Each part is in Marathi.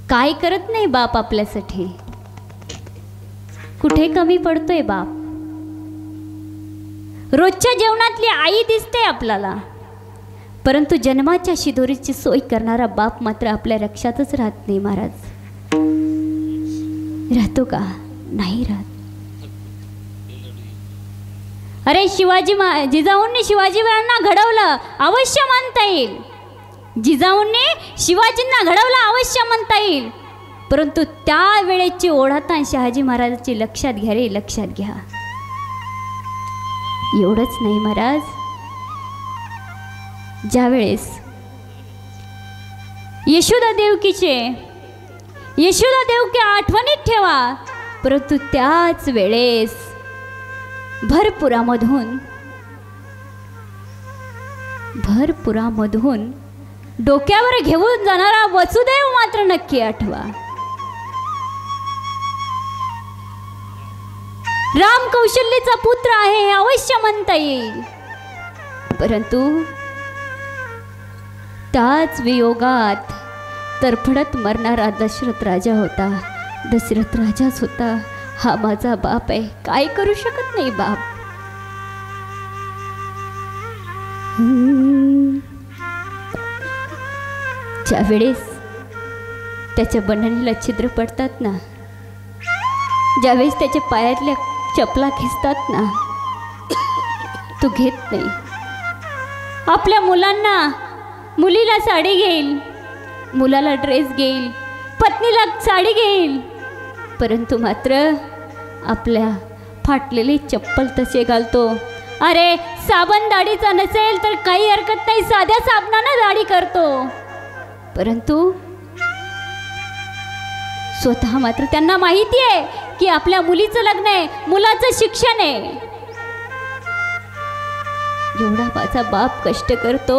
काय करत नाही बाप आपल्यासाठी. कुठे कमी पडतोय बाप. रोजच्या जेवणातली आई दिसते आपल्याला, परंतु जन्माच्या शिदोरीची सोय करणारा बाप मात्र आपल्या लक्षातच राहत नाही. महाराज राहतो का? नाही राहत. अरे जिजाऊंनी शिवाजींना घडवलं अवश्य म्हणता येईल. जिजाऊंनी शिवाजींना घडवलं अवश्य म्हणता येईल, परंतु त्या वेळेची ओढाताण शहाजी महाराजांची लक्षात घ्या रे, लक्षात घ्या. एवढंच नाही महाराज, ज्या वेळेस यशोदा देवकी आठवणीत ठेवा, परंतु त्याच वेळेस भरपुरामधून डोक्यावर घेऊन जाणारा वसुदेव मात्र नक्की आठवा. राम कौशल्यचा पुत्र आहे हे अवश्य म्हणता येईल, परंतु त्याच वियोगात तरफडत मरणारा दशरथ राजा होता. दशरथ राजाच होता. हा माझा बाप आहे, काय करू शकत नाही बाप. ज्या वेळेस त्याच्या बंडणीला छिद्र पडतात ना, ज्यावेळेस त्याच्या पायातल्या चपला खिसतात ना, तो घेत नाही. आपल्या मुलीला साडी घेईल, मुलाला ड्रेस घेईल, पत्नीला साडी घेईल, परंतु मात्र आपल्या फाटलेली चप्पल तसे घालतो. अरे साबण दाढीचा नसेल तर काही हरकत नाही, साध्या साबणानं दाढी करतो, परंतु स्वतः मात्र त्यांना माहिती आहे की आपल्या मुलीचं लग्न आहे, मुलाचं शिक्षण आहे. एवढा माझा बाप कष्ट करतो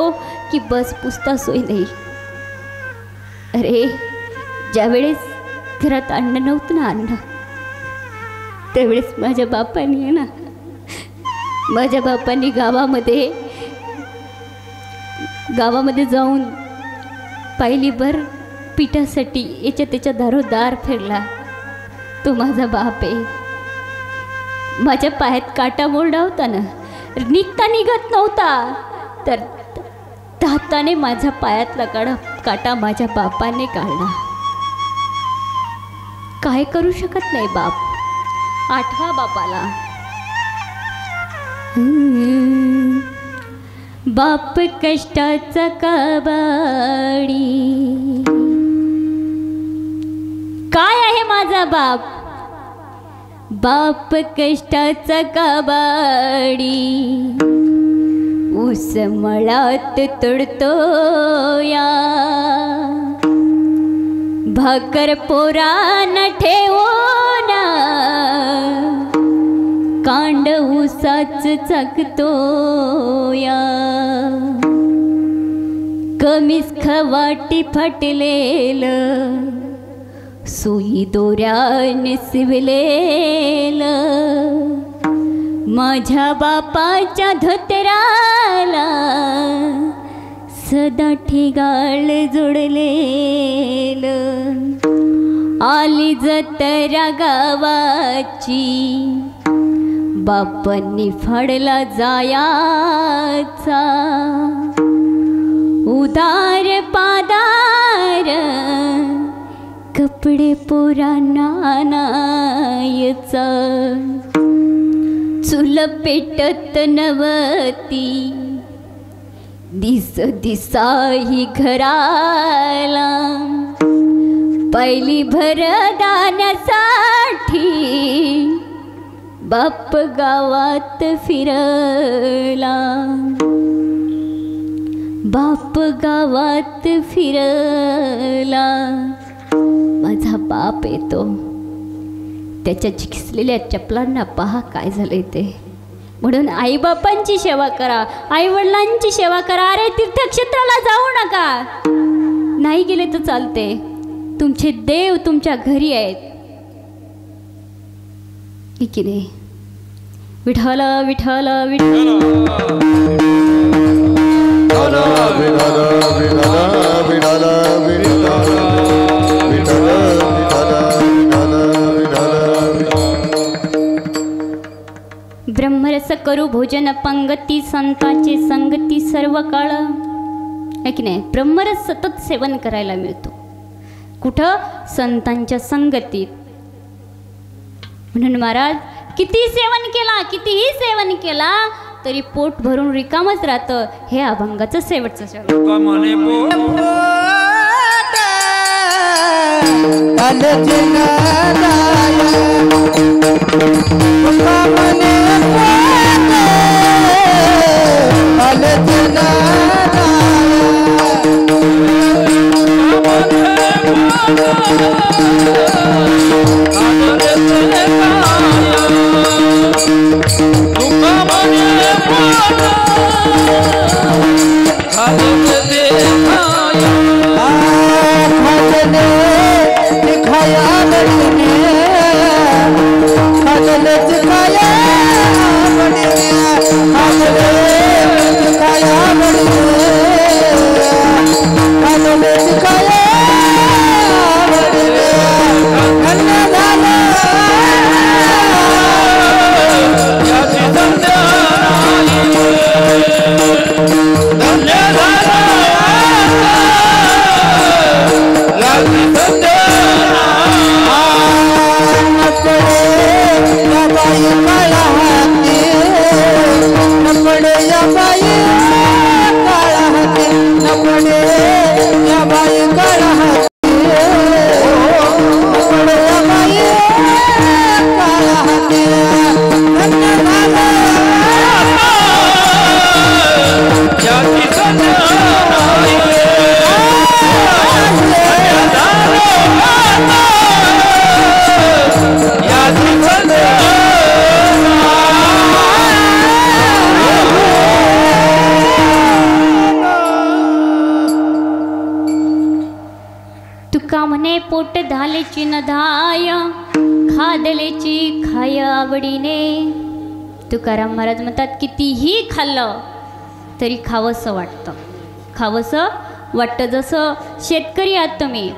की बस पुसता सोय नाही. अरे ज्यावेळेस घरात अन्न नव्हतं ना, अन्न, त्यावेळेस माझ्या बापांनी गावामध्ये जाऊन पायलीभर पिठासाठी याच्या त्याच्या दारोदार फिरला. तो माझा बाप आहे. माझ्या पायात काटा मोरडा होता ना, निघत नव्हता, तर हाताने माझ्या पायातला काटा माझ्या बापाने काढला. काय करू शकत नाही बाप. आठवा बापाला. बाप कष्टाचा कबाडी. काय आहे माझा बाप? बाप कष्टाचा कबाडी. ऊस मळात तोडतो या, भाकर पोरान ठेवून कांड ऊसाच चाकतो या. कमीच खवाटी फाटलेलं, सुई दोऱ्याने शिवलेलं, माझ्या बापाच्या धोतराला सदा ठिगाळ जोडलेलं. आली जत्रा गावाची, बापांनी फाडला जायाचा. उदार पादार कपडे पोरांना नायचा. चूल पेटत नवती, दिसा ही घराला. पहिली भर दाण्यासाठी बाप गावात फिरला. बाप गावात फिरला. माझा बाप येतो, त्याच्या झिकसलेल्या चपलांना पहा काय झालंय ते. म्हणून आईबापांची सेवा करा, आईवडिलांची सेवा करा. अरे तीर्थक्षेत्राला जाऊ नका, नाही गेले तर चालते. तुमचे देव तुमच्या घरी आहेत की नाही. विठ्ठल विठ्ठल विठ्ठल विठ्ठल विठ्ठल विठ्ठल विठ्ठल करू भोजन पंगती संतांची संगती सर्व काळ आहे की नाही. ब्रह्मरस सतत सेवन करायला मिळतो. कुठं? संतांच्या संगतीत. म्हणून महाराज किती सेवन केला, कितीही सेवन केला तरी पोट भरून रिकामच राहतं. हे अभंगाचं शेवटचं पोट धालेची न धाय खादलेची खाय आवडीने. तुकाराम महाराज म्हणतात कितीही खाल्लं तरी खावंसं वाटतं, खावंसं वाटतं. जसं शेतकरी आहात तुम्ही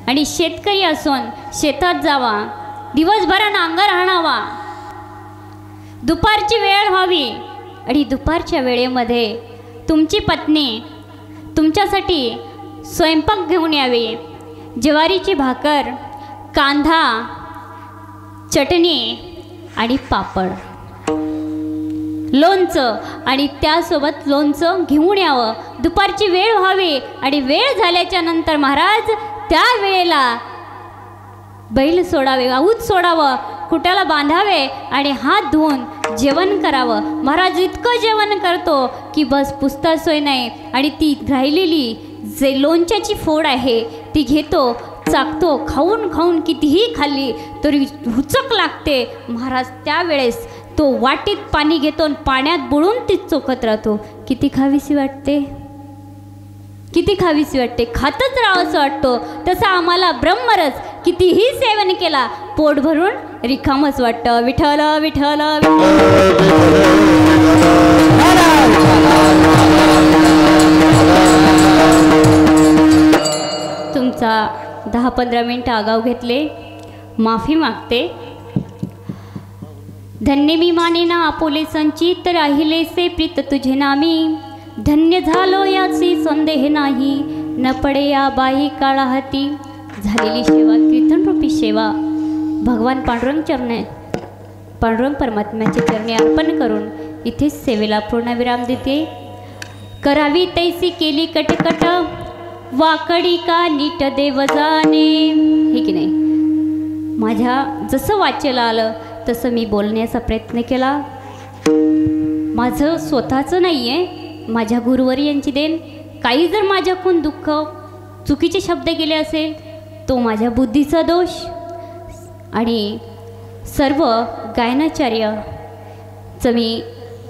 आणि शेतकरी असून शेतात जावा, दिवसभरानं अंगार हाणावा, दुपारची वेळ व्हावी आणि दुपारच्या वेळेमध्ये तुमची पत्नी तुमच्यासाठी स्वयंपाक घेऊन यावी. ज्वारीची भाकर, कांदा, चटणी आणि पापड, लोणचं आणि त्यासोबत लोणचं घेऊन यावं. दुपारची वेळ व्हावी आणि वेळ झाल्याच्या नंतर महाराज त्या वेळेला बैल सोडावे, आऊत सोडावं, कुट्याला बांधावे आणि हात धुवून जेवण करावं. महाराज इतकं जेवण करतो की बस पुसता सोय नाही. आणि ती राहिलेली जे लोणच्याची फोड आहे ती घेतो, चाकतो. खाऊन खाऊन कितीही खाल्ली तरी हुचक लागते. महाराज त्यावेळेस तो वाटीत पाणी घेतो आणि पाण्यात बुडून ती चोखत राहतो. किती खावीशी वाटते, किती खावीशी वाटते, खातच राहावंसं वाटतो. तसं आम्हाला ब्रह्मरस कितीही सेवन केला पोट भरून रिकामच वाटतं. विठ्ठल विठ्ठल. तुमचा 10-15 मिनिटं आगाऊ घेतले, माफी मागते. धन्य मी मानेना आपुले संचित राहिलेसे प्रीत तुझे नामी. धन्य झालो याची संदेह नाही, न पडे या बाई काळा हाती. झालेली सेवा कीर्तनरूपी सेवा भगवान पांडुरंग परमात्म्याचे चरणी अर्पण करून इथेच सेवेला पूर्णविराम देते. करावी तैसी केली कटकट, वाकडी का नीट देव जाणे. हे की नाही, माझ्या जसं वाचेला आलं तसं मी बोलण्याचा प्रयत्न केला. माझं स्वतःचं नाही आहे, माझ्या गुरुवारी यांची देण. काही जर माझ्याकडून दुःख चुकीचे शब्द गेले असेल तो माझ्या बुद्धीचा दोष. आणि सर्व गायनाचार्यचं मी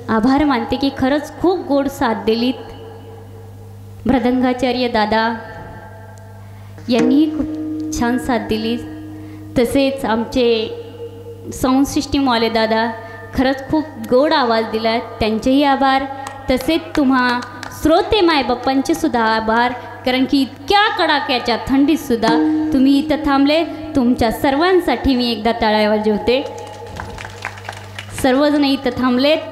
आभार मानते की खरंच खूप गोड साथ दिलीत. मृदंगाचार्य दादा यांनीही खूप छान साथ दिली. तसेच आमचे साऊंड सिस्टीमवाले दादा खरंच खूप गोड आवाज दिला, त्यांचेही आभार. तसेच तुम्हा श्रोते मायबापांचे सुद्धा आभार, कारण की इतक्या कडाक्याच्या थंडीतसुद्धा तुम्ही इथं थांबले. तुमच्या सर्वांसाठी मी एकदा टाळ्या वाजवते. सर्वजण इथं थांबलेत.